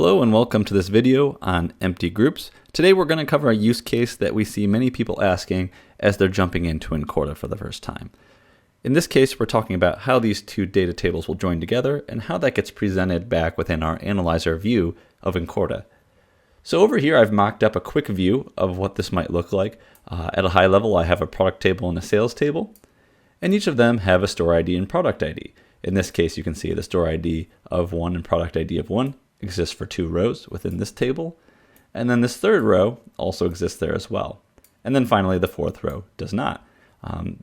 Hello and welcome to this video on empty groups. Today we're going to cover a use case that we see many people asking as they're jumping into Incorta for the first time. In this case, we're talking about how these two data tables will join together and how that gets presented back within our analyzer view of Incorta. So over here I've mocked up a quick view of what this might look like. At a high level I have a product table and a sales table, and each of them have a store ID and product ID. In this case you can see the store ID of 1 and product ID of 1 exists for 2 rows within this table, and then this third row also exists there as well. And then finally the fourth row does not.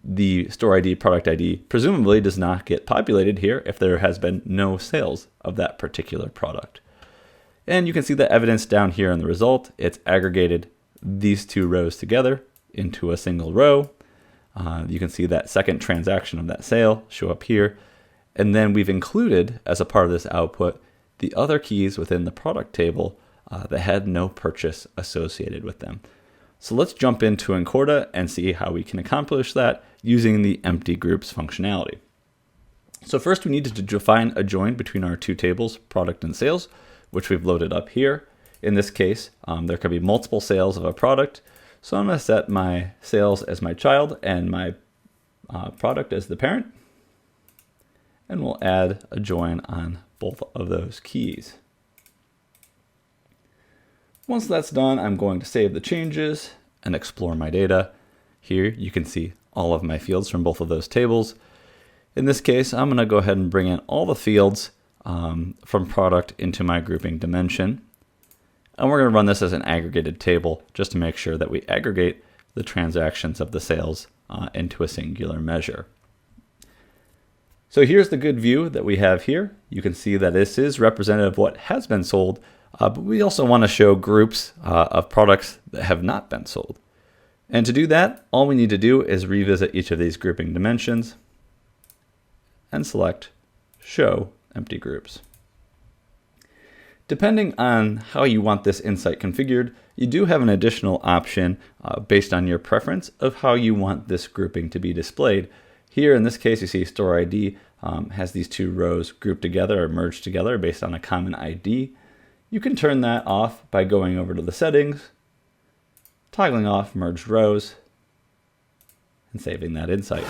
The store ID, product ID presumably does not get populated here if there has been no sales of that particular product. And you can see the evidence down here in the result. It's aggregated these 2 rows together into a single row. You can see that second transaction of that sale show up here. And then we've included, as a part of this output, the other keys within the product table that had no purchase associated with them. So let's jump into Incorta and see how we can accomplish that using the empty groups functionality. So first we need to define a join between our 2 tables, product and sales, which we've loaded up here. In this case, there could be multiple sales of a product. So I'm going to set my sales as my child and my product as the parent. And we'll add a join on both of those keys. Once that's done, I'm going to save the changes and explore my data. Here you can see all of my fields from both of those tables. In this case, I'm going to go ahead and bring in all the fields from product into my grouping dimension. And we're going to run this as an aggregated table just to make sure that we aggregate the transactions of the sales into a singular measure. So here's the good view that we have here. You can see that this is representative of what has been sold, but we also want to show groups of products that have not been sold. And to do that, all we need to do is revisit each of these grouping dimensions and select Show Empty Groups. Depending on how you want this insight configured, you do have an additional option based on your preference of how you want this grouping to be displayed. Here in this case you see store ID has these 2 rows grouped together or merged together based on a common ID. You can turn that off by going over to the settings, toggling off merged rows, and saving that insight.